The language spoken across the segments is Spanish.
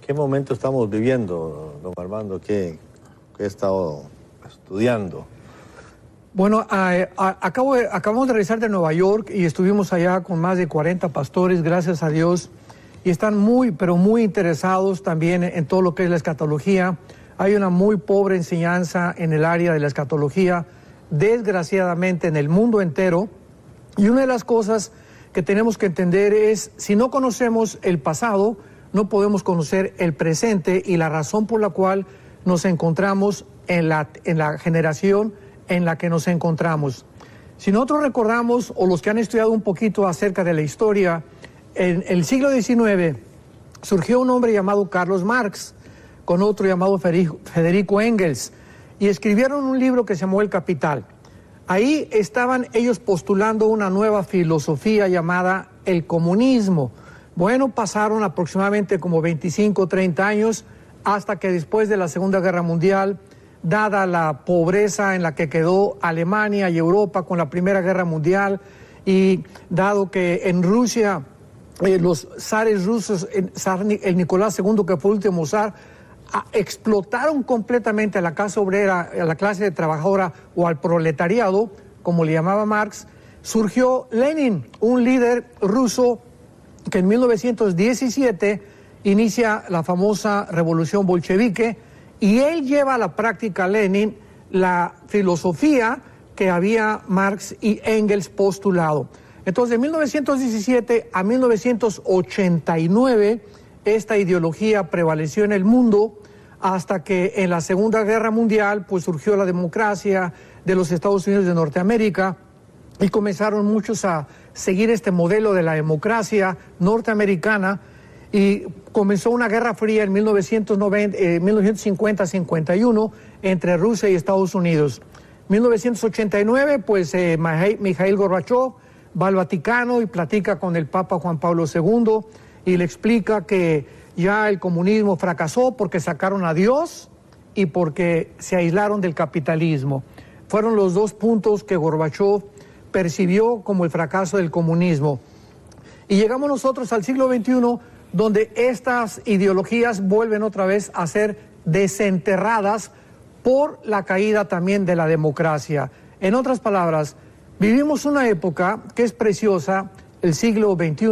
¿Qué momento estamos viviendo, don Armando? ¿Qué he estado estudiando? Bueno, acabamos de regresar de Nueva York y estuvimos allá con más de 40 pastores, gracias a Dios, y están muy, pero muy interesados también en todo lo que es la escatología. Hay una muy pobre enseñanza en el área de la escatología, desgraciadamente en el mundo entero, y una de las cosas que tenemos que entender es, si no conocemos el pasado, no podemos conocer el presente y la razón por la cual nos encontramos en la generación en la que nos encontramos. Si nosotros recordamos, o los que han estudiado un poquito acerca de la historia, en el siglo XIX surgió un hombre llamado Carlos Marx, con otro llamado Federico Engels, y escribieron un libro que se llamó El Capital. Ahí estaban ellos postulando una nueva filosofía llamada el comunismo. Bueno, pasaron aproximadamente como 25 o 30 años hasta que después de la Segunda Guerra Mundial, dada la pobreza en la que quedó Alemania y Europa con la Primera Guerra Mundial, y dado que en Rusia los zares rusos, el Nicolás II, que fue el último zar, explotaron completamente a la clase obrera, a la clase trabajadora o al proletariado, como le llamaba Marx, surgió Lenin, un líder ruso que en 1917 inicia la famosa revolución bolchevique, y él lleva a la práctica, Lenin, la filosofía que había Marx y Engels postulado. Entonces, de 1917 a 1989, esta ideología prevaleció en el mundo hasta que en la Segunda Guerra Mundial pues surgió la democracia de los Estados Unidos de Norteamérica y comenzaron muchos a seguir este modelo de la democracia norteamericana, y comenzó una guerra fría en 1950-51 entre Rusia y Estados Unidos. 1989, pues Mikhail Gorbachev va al Vaticano y platica con el Papa Juan Pablo II y le explica que ya el comunismo fracasó porque sacaron a Dios y porque se aislaron del capitalismo. Fueron los dos puntos que Gorbachev percibió como el fracaso del comunismo. Y llegamos nosotros al siglo XXI, donde estas ideologías vuelven otra vez a ser desenterradas por la caída también de la democracia. En otras palabras, vivimos una época que es preciosa, el siglo XXI,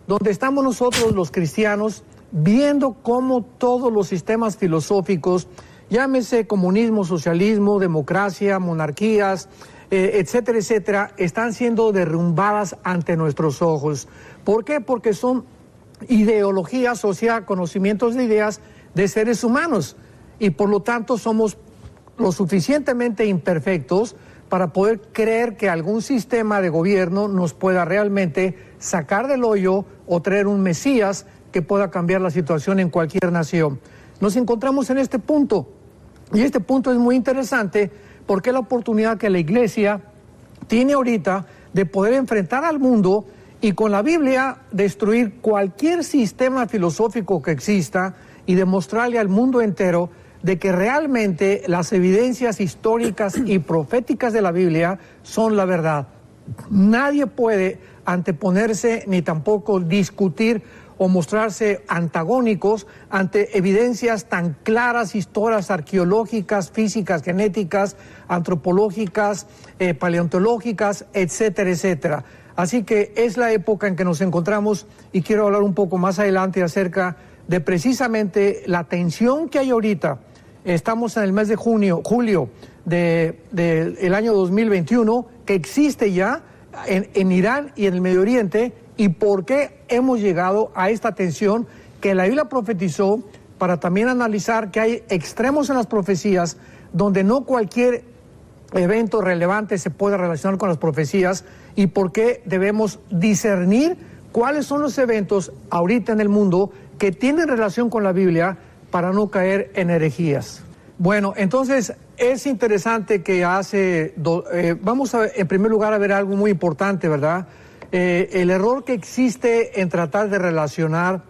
donde estamos nosotros los cristianos viendo cómo todos los sistemas filosóficos, llámese comunismo, socialismo, democracia, monarquías, etcétera, etcétera, están siendo derrumbadas ante nuestros ojos. ¿Por qué? Porque son ideologías, o sea, conocimientos de ideas de seres humanos, y por lo tanto somos lo suficientemente imperfectos para poder creer que algún sistema de gobierno nos pueda realmente sacar del hoyo o traer un Mesías que pueda cambiar la situación en cualquier nación. Nos encontramos en este punto, y este punto es muy interesante porque es la oportunidad que la Iglesia tiene ahorita de poder enfrentar al mundo y con la Biblia destruir cualquier sistema filosófico que exista y demostrarle al mundo entero de que realmente las evidencias históricas y proféticas de la Biblia son la verdad. Nadie puede anteponerse ni tampoco discutir o mostrarse antagónicos ante evidencias tan claras, historias arqueológicas, físicas, genéticas, antropológicas, paleontológicas, etcétera, etcétera. Así que es la época en que nos encontramos, y quiero hablar un poco más adelante acerca de precisamente la tensión que hay ahorita. Estamos en el mes de julio del año 2021, que existe ya en Irán y en el Medio Oriente, y por qué hemos llegado a esta tensión que la Biblia profetizó, para también analizar que hay extremos en las profecías donde no cualquier evento relevante se puede relacionar con las profecías, y por qué debemos discernir cuáles son los eventos ahorita en el mundo que tienen relación con la Biblia para no caer en herejías. Bueno, entonces es interesante que vamos a, en primer lugar, a ver algo muy importante, ¿verdad? El error que existe en tratar de relacionar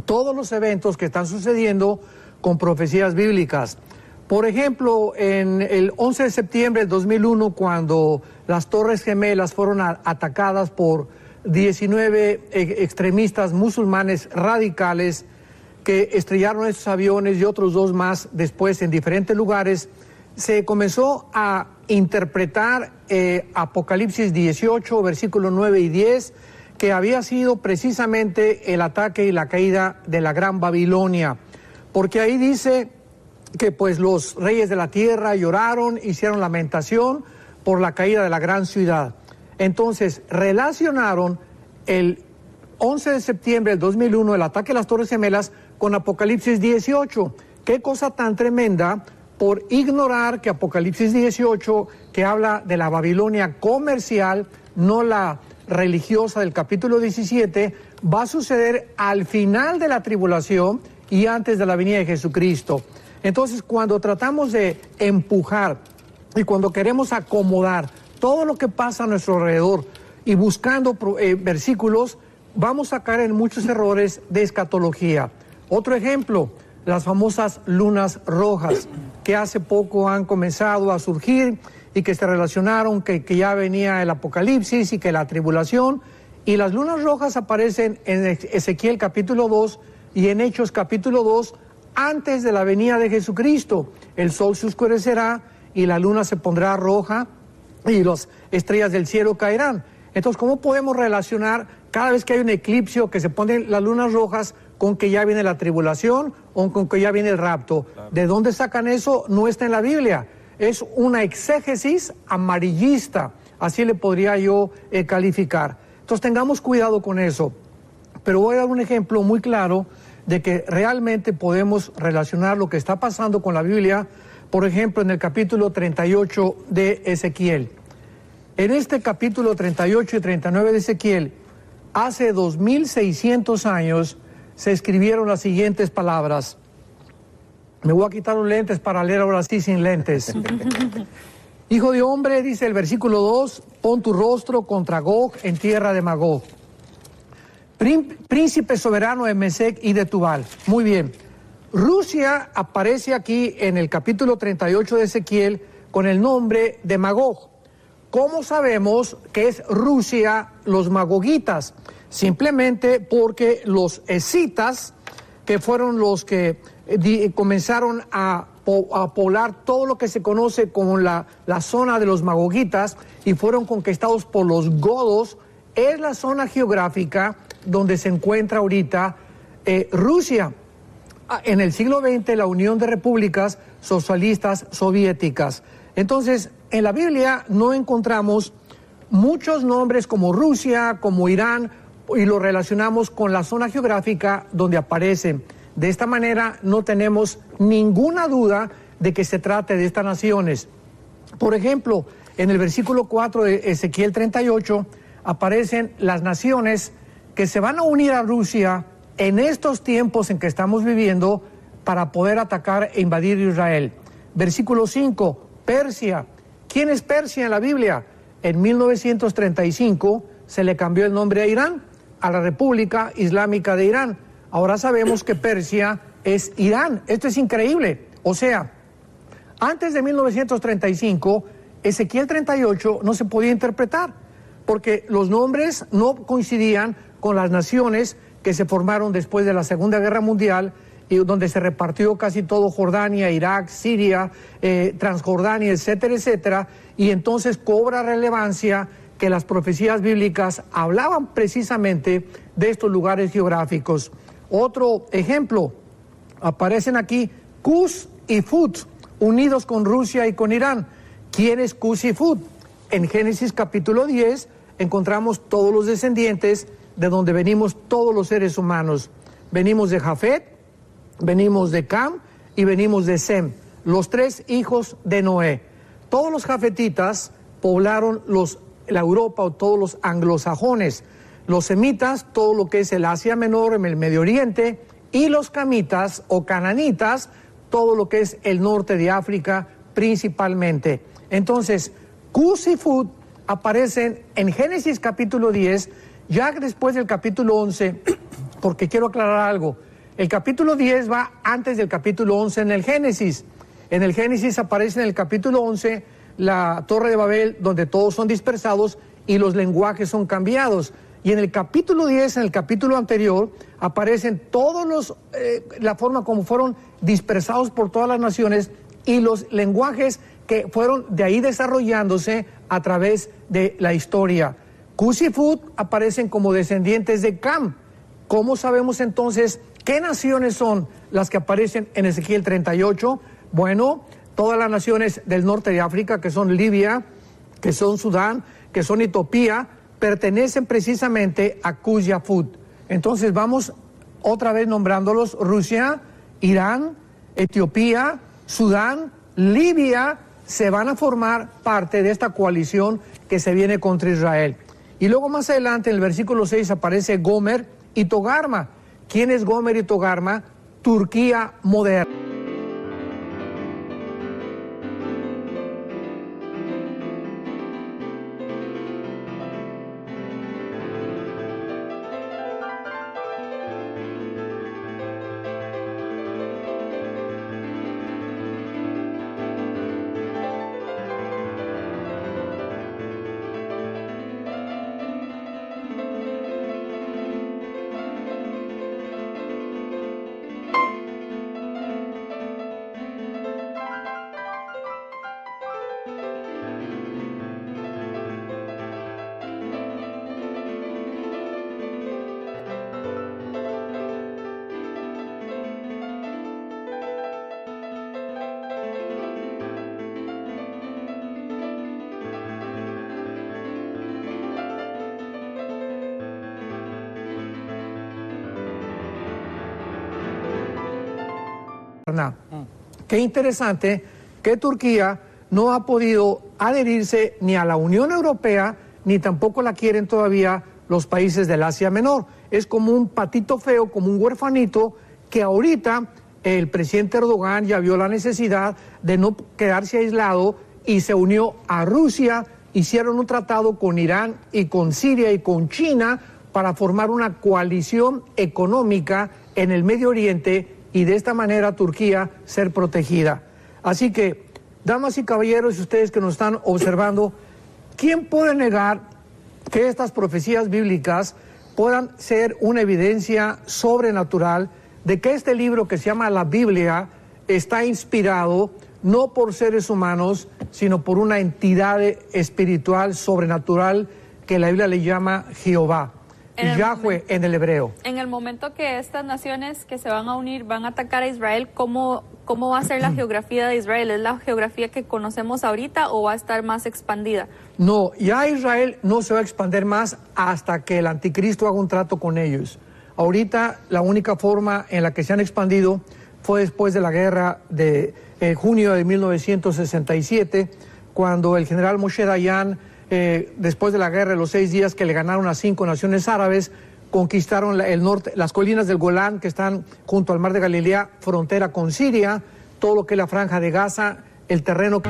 todos los eventos que están sucediendo con profecías bíblicas. Por ejemplo, en el 11 de septiembre del 2001, cuando las Torres Gemelas fueron atacadas por 19 extremistas musulmanes radicales, que estrellaron estos aviones y otros 2 más después en diferentes lugares, se comenzó a interpretar Apocalipsis 18, versículos 9 y 10, que había sido precisamente el ataque y la caída de la Gran Babilonia, porque ahí dice que pues los reyes de la tierra lloraron, hicieron lamentación por la caída de la gran ciudad. Entonces relacionaron el 11 de septiembre del 2001, el ataque a las Torres Gemelas, con Apocalipsis 18. Qué cosa tan tremenda por ignorar que Apocalipsis 18, que habla de la Babilonia comercial, no la religiosa del capítulo 17, va a suceder al final de la tribulación y antes de la venida de Jesucristo. Entonces, cuando tratamos de empujar y cuando queremos acomodar todo lo que pasa a nuestro alrededor y buscando versículos, vamos a caer en muchos errores de escatología. Otro ejemplo, las famosas lunas rojas, que hace poco han comenzado a surgir y que se relacionaron que ya venía el Apocalipsis y que la tribulación. Y las lunas rojas aparecen en Ezequiel capítulo 2 y en Hechos capítulo 2, antes de la venida de Jesucristo. El sol se oscurecerá y la luna se pondrá roja y las estrellas del cielo caerán. Entonces, ¿cómo podemos relacionar cada vez que hay un eclipse o que se ponen las lunas rojas con que ya viene la tribulación o con que ya viene el rapto? Claro. ¿De dónde sacan eso? No está en la Biblia. Es una exégesis amarillista, así le podría yo calificar. Entonces tengamos cuidado con eso. Pero voy a dar un ejemplo muy claro de que realmente podemos relacionar lo que está pasando con la Biblia, por ejemplo, en el capítulo 38 de Ezequiel. En este capítulo 38 y 39 de Ezequiel, hace 2600 años, se escribieron las siguientes palabras. Me voy a quitar los lentes para leer ahora sí sin lentes. Hijo de hombre, dice el versículo 2, pon tu rostro contra Gog en tierra de Magog. Príncipe soberano de Mesec y de Tubal. Muy bien. Rusia aparece aquí en el capítulo 38 de Ezequiel con el nombre de Magog. ¿Cómo sabemos que es Rusia los magogitas? Simplemente porque los escitas, que fueron los que comenzaron a poblar todo lo que se conoce como la zona de los magogitas y fueron conquistados por los godos, es la zona geográfica donde se encuentra ahorita Rusia. En el siglo XX, la Unión de Repúblicas Socialistas Soviéticas. Entonces, en la Biblia no encontramos muchos nombres como Rusia, como Irán, y lo relacionamos con la zona geográfica donde aparecen. De esta manera no tenemos ninguna duda de que se trate de estas naciones. Por ejemplo, en el versículo 4 de Ezequiel 38 aparecen las naciones que se van a unir a Rusia en estos tiempos en que estamos viviendo para poder atacar e invadir Israel. Versículo 5, Persia. ¿Quién es Persia en la Biblia? En 1935 se le cambió el nombre a Irán, a la República Islámica de Irán. Ahora sabemos que Persia es Irán. Esto es increíble. O sea, antes de 1935, Ezequiel 38 no se podía interpretar, porque los nombres no coincidían con las naciones que se formaron después de la Segunda Guerra Mundial y donde se repartió casi todo Jordania, Irak, Siria, Transjordania, etcétera, etcétera, y entonces cobra relevancia que las profecías bíblicas hablaban precisamente de estos lugares geográficos. Otro ejemplo, aparecen aquí Cus y Fut, unidos con Rusia y con Irán. ¿Quién es Cus y Fut? En Génesis capítulo 10 encontramos todos los descendientes de donde venimos todos los seres humanos. Venimos de Jafet, venimos de Cam y venimos de Sem, los 3 hijos de Noé. Todos los jafetitas poblaron la Europa o todos los anglosajones. Los semitas, todo lo que es el Asia Menor, en el Medio Oriente, y los camitas o cananitas, todo lo que es el norte de África principalmente. Entonces, Cus y Fut aparecen en Génesis capítulo 10, ya después del capítulo 11, porque quiero aclarar algo. El capítulo 10 va antes del capítulo 11 en el Génesis. En el Génesis aparece en el capítulo 11 la Torre de Babel, donde todos son dispersados y los lenguajes son cambiados. Y en el capítulo 10, en el capítulo anterior, aparecen todos la forma como fueron dispersados por todas las naciones y los lenguajes que fueron de ahí desarrollándose a través de la historia. Cus y Fut aparecen como descendientes de Cam. ¿Cómo sabemos entonces qué naciones son las que aparecen en Ezequiel 38? Bueno, todas las naciones del norte de África, que son Libia, que son Sudán, que son Etiopía, pertenecen precisamente a Cus y a Fut. Entonces vamos otra vez nombrándolos: Rusia, Irán, Etiopía, Sudán, Libia, se van a formar parte de esta coalición que se viene contra Israel. Y luego más adelante en el versículo 6 aparece Gomer y Togarma. ¿Quién es Gomer y Togarma? Turquía moderna. Qué interesante que Turquía no ha podido adherirse ni a la Unión Europea, ni tampoco la quieren todavía los países del Asia Menor. Es como un patito feo, como un huerfanito, que ahorita el presidente Erdogan ya vio la necesidad de no quedarse aislado y se unió a Rusia, hicieron un tratado con Irán y con Siria y con China para formar una coalición económica en el Medio Oriente y de esta manera Turquía ser protegida. Así que, damas y caballeros, y ustedes que nos están observando, ¿quién puede negar que estas profecías bíblicas puedan ser una evidencia sobrenatural de que este libro que se llama la Biblia está inspirado no por seres humanos, sino por una entidad espiritual sobrenatural que la Biblia le llama Jehová? Yahweh en el hebreo. En el momento que estas naciones que se van a unir van a atacar a Israel, ¿cómo va a ser la geografía de Israel? ¿Es la geografía que conocemos ahorita o va a estar más expandida? No, ya Israel no se va a expandir más hasta que el anticristo haga un trato con ellos. Ahorita la única forma en la que se han expandido fue después de la guerra de junio de 1967, cuando el general Moshe Dayan, después de la guerra de los 6 días que le ganaron a 5 naciones árabes, conquistaron el norte, las colinas del Golán que están junto al mar de Galilea, frontera con Siria, todo lo que es la franja de Gaza, el terreno.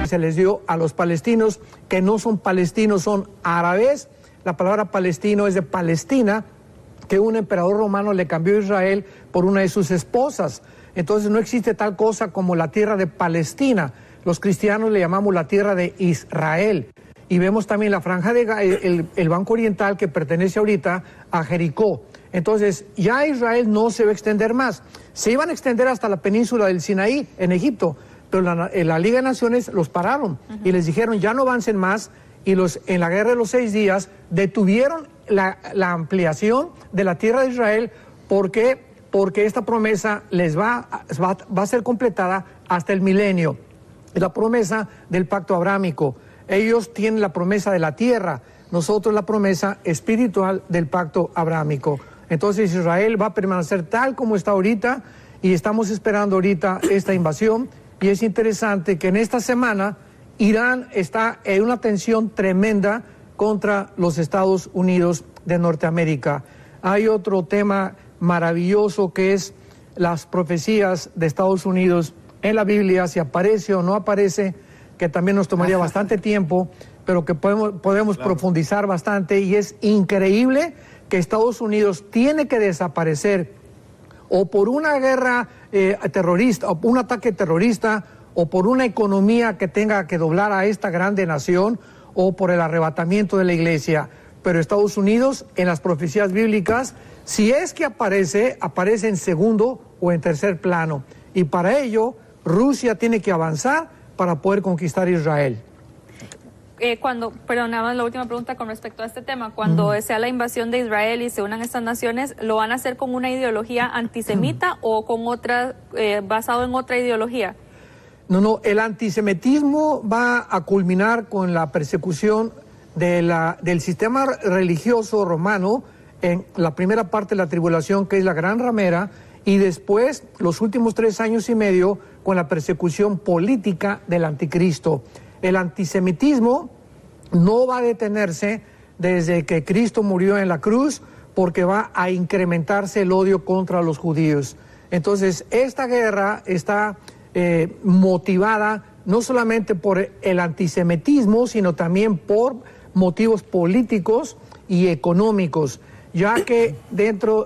Se les dio a los palestinos, que no son palestinos, son árabes, la palabra palestino es de Palestina, que un emperador romano le cambió a Israel por una de sus esposas. Entonces no existe tal cosa como la tierra de Palestina. Los cristianos le llamamos la tierra de Israel. Y vemos también la franja de el Banco Oriental que pertenece ahorita a Jericó. Entonces ya Israel no se va a extender más. Se iban a extender hasta la península del Sinaí en Egipto, pero la Liga de Naciones los pararon y les dijeron ya no avancen más, y en la guerra de los 6 días detuvieron la ampliación de la tierra de Israel porque esta promesa les va a ser completada hasta el milenio. La promesa del pacto abrámico. Ellos tienen la promesa de la tierra, nosotros la promesa espiritual del pacto abrámico. Entonces Israel va a permanecer tal como está ahorita, y estamos esperando ahorita esta invasión. Y es interesante que en esta semana Irán está en una tensión tremenda contra los Estados Unidos de Norteamérica. Hay otro tema maravilloso que es las profecías de Estados Unidos en la Biblia, si aparece o no aparece, que también nos tomaría bastante tiempo, pero que podemos profundizar bastante. Y es increíble que Estados Unidos tiene que desaparecer o por una guerra terrorista, o un ataque terrorista, o por una economía que tenga que doblar a esta grande nación, o por el arrebatamiento de la iglesia. Pero Estados Unidos, en las profecías bíblicas, si es que aparece en segundo o en tercer plano. Y para ello, Rusia tiene que avanzar para poder conquistar Israel. Pero nada más la última pregunta con respecto a este tema. Cuando sea la invasión de Israel y se unan estas naciones, ¿lo van a hacer con una ideología antisemita o con otra, basado en otra ideología? No, el antisemitismo va a culminar con la persecución del sistema religioso romano en la primera parte de la tribulación, que es la Gran Ramera, y después, los últimos 3 años y medio, con la persecución política del anticristo. El antisemitismo no va a detenerse desde que Cristo murió en la cruz, porque va a incrementarse el odio contra los judíos. Entonces, esta guerra está motivada no solamente por el antisemitismo, sino también por motivos políticos y económicos, ya que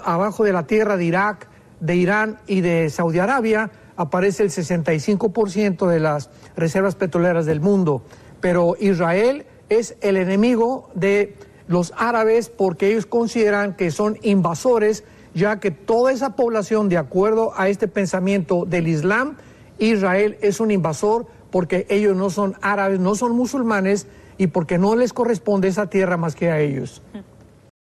abajo de la tierra de Irak, de Irán y de Saudi Arabia aparece el 65% de las reservas petroleras del mundo. Pero Israel es el enemigo de los árabes porque ellos consideran que son invasores, ya que toda esa población, de acuerdo a este pensamiento del Islam, Israel es un invasor porque ellos no son árabes, no son musulmanes, y porque no les corresponde esa tierra más que a ellos.